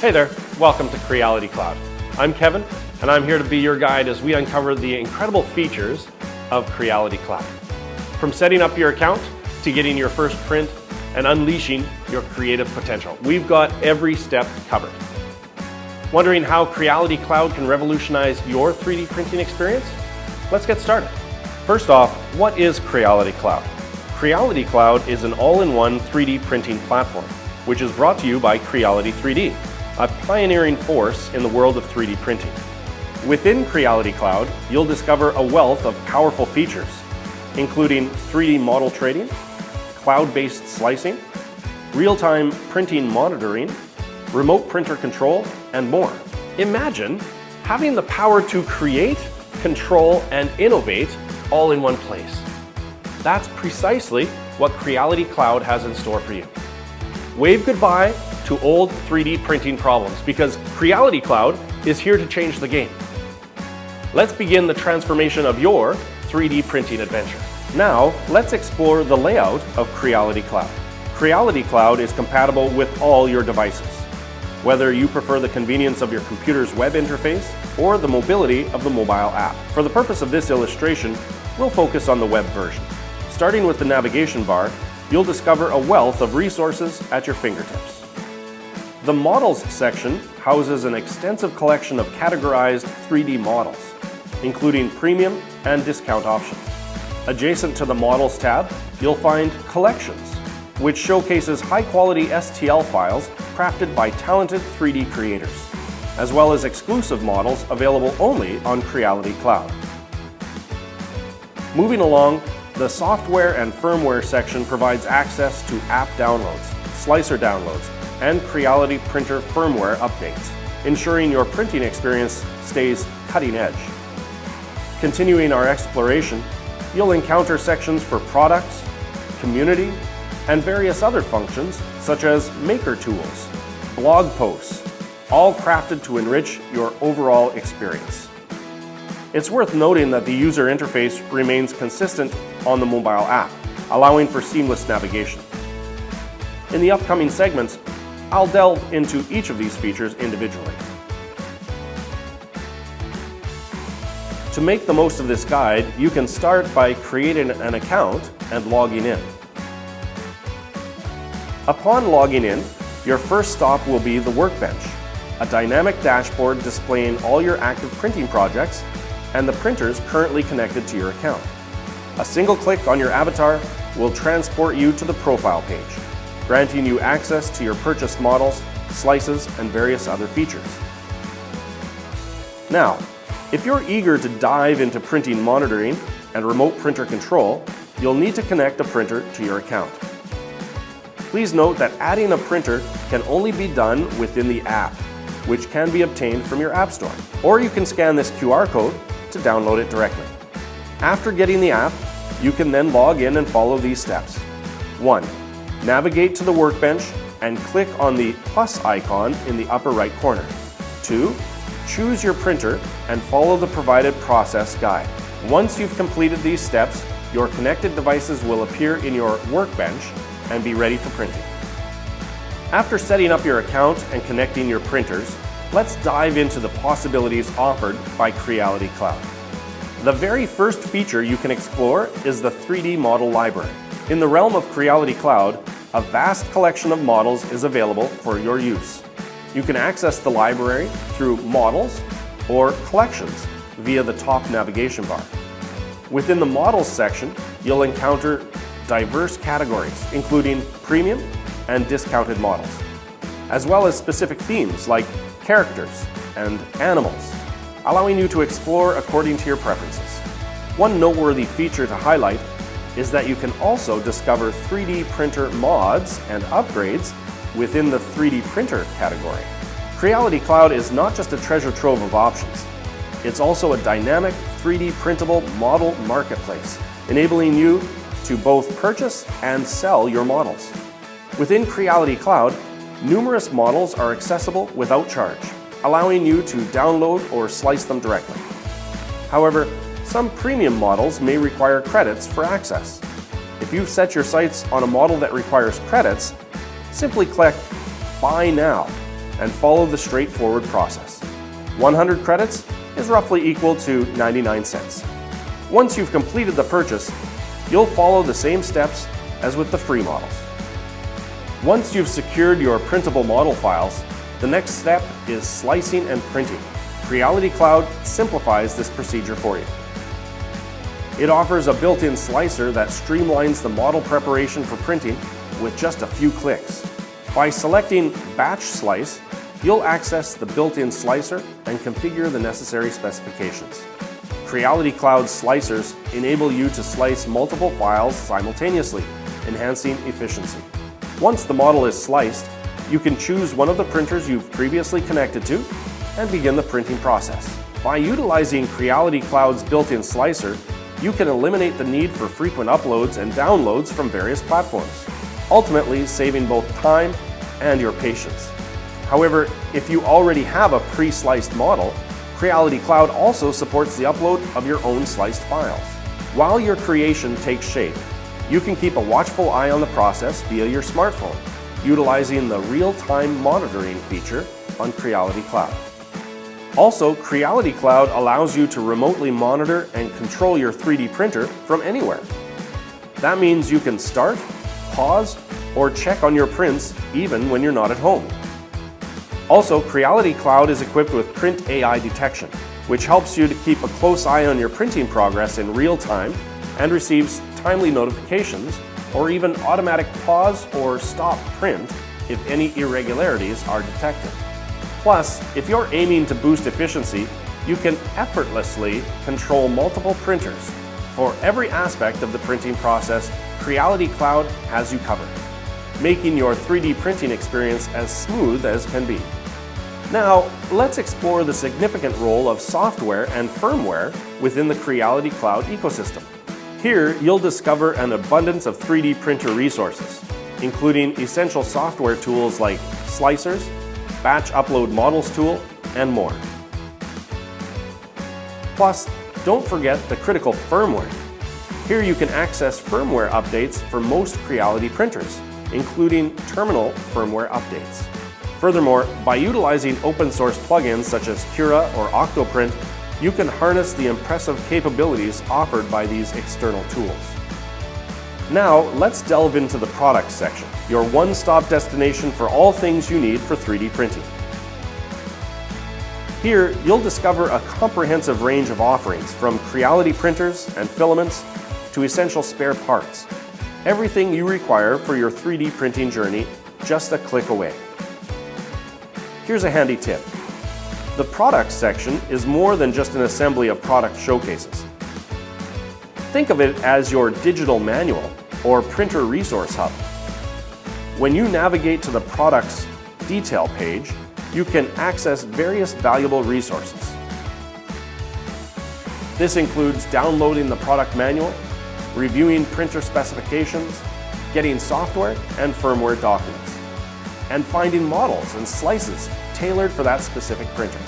Hey there, welcome to Creality Cloud. I'm Kevin, and I'm here to be your guide as we uncover the incredible features of Creality Cloud. From setting up your account to getting your first print and unleashing your creative potential, we've got every step covered. Wondering how Creality Cloud can revolutionize your 3D printing experience? Let's get started. First off, what is Creality Cloud? Creality Cloud is an all-in-one 3D printing platform, which is brought to you by Creality 3D, a pioneering force in the world of 3D printing. Within Creality Cloud, you'll discover a wealth of powerful features, including 3D model trading, cloud-based slicing, real-time printing monitoring, remote printer control, and more. Imagine having the power to create, control, and innovate all in one place. That's precisely what Creality Cloud has in store for you. Wave goodbye to old 3D printing problems because Creality Cloud is here to change the game. Let's begin the transformation of your 3D printing adventure. Now, let's explore the layout of Creality Cloud. Creality Cloud is compatible with all your devices, whether you prefer the convenience of your computer's web interface or the mobility of the mobile app. For the purpose of this illustration, we'll focus on the web version. Starting with the navigation bar, you'll discover a wealth of resources at your fingertips. The Models section houses an extensive collection of categorized 3D models, including premium and discount options. Adjacent to the Models tab, you'll find Collections, which showcases high-quality STL files crafted by talented 3D creators, as well as exclusive models available only on Creality Cloud. Moving along, the Software and Firmware section provides access to app downloads, slicer downloads, and Creality printer firmware updates, ensuring your printing experience stays cutting edge. Continuing our exploration, you'll encounter sections for products, community, and various other functions such as maker tools, blog posts, all crafted to enrich your overall experience. It's worth noting that the user interface remains consistent on the mobile app, allowing for seamless navigation. In the upcoming segments, I'll delve into each of these features individually. To make the most of this guide, you can start by creating an account and logging in. Upon logging in, your first stop will be the Workbench, a dynamic dashboard displaying all your active printing projects and the printers currently connected to your account. A single click on your avatar will transport you to the profile page, granting you access to your purchased models, slices, and various other features. Now, if you're eager to dive into printing monitoring and remote printer control, you'll need to connect a printer to your account. Please note that adding a printer can only be done within the app, which can be obtained from your App Store, or you can scan this QR code to download it directly. After getting the app, you can then log in and follow these steps. 1. Navigate to the Workbench and click on the plus icon in the upper right corner. 2. Choose your printer and follow the provided process guide. Once you've completed these steps, your connected devices will appear in your Workbench and be ready for printing. After setting up your account and connecting your printers, let's dive into the possibilities offered by Creality Cloud. The very first feature you can explore is the 3D model library. In the realm of Creality Cloud, a vast collection of models is available for your use. You can access the library through Models or Collections via the top navigation bar. Within the Models section, you'll encounter diverse categories, including premium and discounted models, as well as specific themes like characters and animals, allowing you to explore according to your preferences. One noteworthy feature to highlight is that you can also discover 3D printer mods and upgrades within the 3D printer category. Creality Cloud is not just a treasure trove of options, it's also a dynamic 3D printable model marketplace, enabling you to both purchase and sell your models. Within Creality Cloud, numerous models are accessible without charge, allowing you to download or slice them directly. However, some premium models may require credits for access. If you've set your sights on a model that requires credits, simply click Buy Now and follow the straightforward process. 100 credits is roughly equal to 99 cents. Once you've completed the purchase, you'll follow the same steps as with the free models. Once you've secured your printable model files, the next step is slicing and printing. Creality Cloud simplifies this procedure for you. It offers a built-in slicer that streamlines the model preparation for printing with just a few clicks. By selecting Batch Slice, you'll access the built-in slicer and configure the necessary specifications. Creality Cloud slicers enable you to slice multiple files simultaneously, enhancing efficiency. Once the model is sliced, you can choose one of the printers you've previously connected to and begin the printing process. By utilizing Creality Cloud's built-in slicer, you can eliminate the need for frequent uploads and downloads from various platforms, ultimately saving both time and your patience. However, if you already have a pre-sliced model, Creality Cloud also supports the upload of your own sliced files. While your creation takes shape, you can keep a watchful eye on the process via your smartphone, utilizing the real-time monitoring feature on Creality Cloud. Also, Creality Cloud allows you to remotely monitor and control your 3D printer from anywhere. That means you can start, pause, or check on your prints even when you're not at home. Also, Creality Cloud is equipped with Print AI detection, which helps you to keep a close eye on your printing progress in real time and receives timely notifications or even automatic pause or stop print if any irregularities are detected. Plus, if you're aiming to boost efficiency, you can effortlessly control multiple printers. For every aspect of the printing process, Creality Cloud has you covered, making your 3D printing experience as smooth as can be. Now, let's explore the significant role of software and firmware within the Creality Cloud ecosystem. Here, you'll discover an abundance of 3D printer resources, including essential software tools like slicers, Batch Upload Models tool, and more. Plus, don't forget the critical firmware. Here you can access firmware updates for most Creality printers, including terminal firmware updates. Furthermore, by utilizing open source plugins such as Cura or Octoprint, you can harness the impressive capabilities offered by these external tools. Now, let's delve into the products section, your one-stop destination for all things you need for 3D printing. Here, you'll discover a comprehensive range of offerings from Creality printers and filaments to essential spare parts. Everything you require for your 3D printing journey, just a click away. Here's a handy tip. The products section is more than just an assembly of product showcases. Think of it as your digital manual or printer resource hub. When you navigate to the product's detail page, you can access various valuable resources. This includes downloading the product manual, reviewing printer specifications, getting software and firmware documents, and finding models and slices tailored for that specific printer.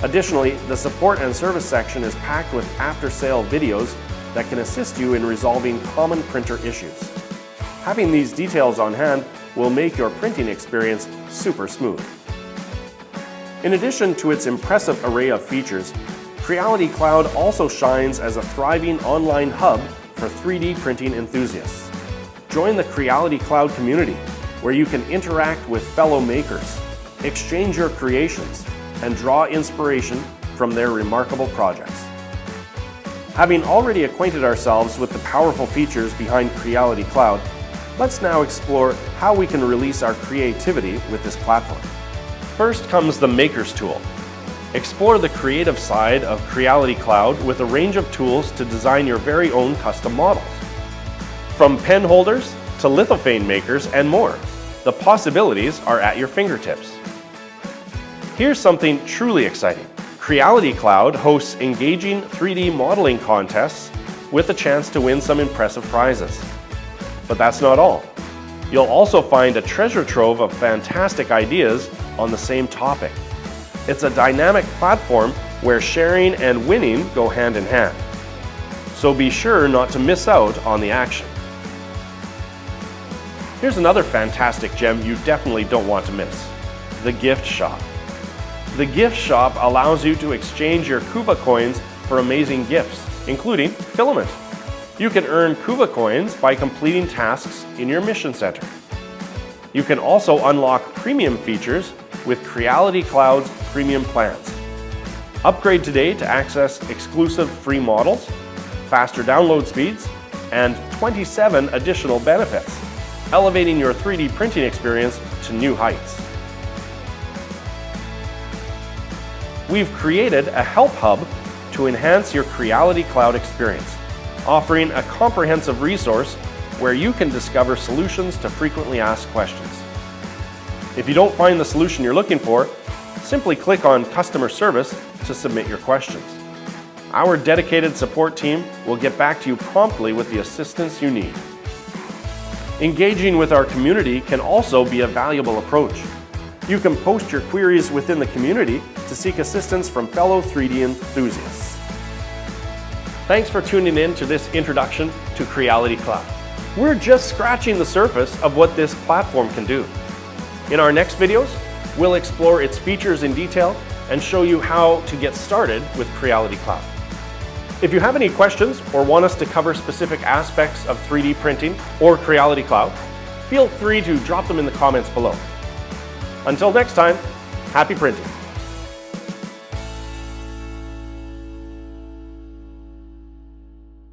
Additionally, the support and service section is packed with after-sale videos that can assist you in resolving common printer issues. Having these details on hand will make your printing experience super smooth. In addition to its impressive array of features, Creality Cloud also shines as a thriving online hub for 3D printing enthusiasts. Join the Creality Cloud community, where you can interact with fellow makers, exchange your creations, and draw inspiration from their remarkable projects. Having already acquainted ourselves with the powerful features behind Creality Cloud, let's now explore how we can release our creativity with this platform. First comes the Makers tool. Explore the creative side of Creality Cloud with a range of tools to design your very own custom models. From pen holders to lithophane makers and more, the possibilities are at your fingertips. Here's something truly exciting. Creality Cloud hosts engaging 3D modeling contests with a chance to win some impressive prizes. But that's not all. You'll also find a treasure trove of fantastic ideas on the same topic. It's a dynamic platform where sharing and winning go hand in hand. So be sure not to miss out on the action. Here's another fantastic gem you definitely don't want to miss. the gift shop. The gift shop allows you to exchange your Kuva coins for amazing gifts, including filament. You can earn Kuva coins by completing tasks in your mission center. You can also unlock premium features with Creality Cloud's premium plans. Upgrade today to access exclusive free models, faster download speeds, and 27 additional benefits, elevating your 3D printing experience to new heights. We've created a help hub to enhance your Creality Cloud experience, offering a comprehensive resource where you can discover solutions to frequently asked questions. If you don't find the solution you're looking for, simply click on Customer Service to submit your questions. Our dedicated support team will get back to you promptly with the assistance you need. Engaging with our community can also be a valuable approach. You can post your queries within the community to seek assistance from fellow 3D enthusiasts. Thanks for tuning in to this introduction to Creality Cloud. We're just scratching the surface of what this platform can do. In our next videos, we'll explore its features in detail and show you how to get started with Creality Cloud. If you have any questions or want us to cover specific aspects of 3D printing or Creality Cloud, feel free to drop them in the comments below. Until next time, happy printing!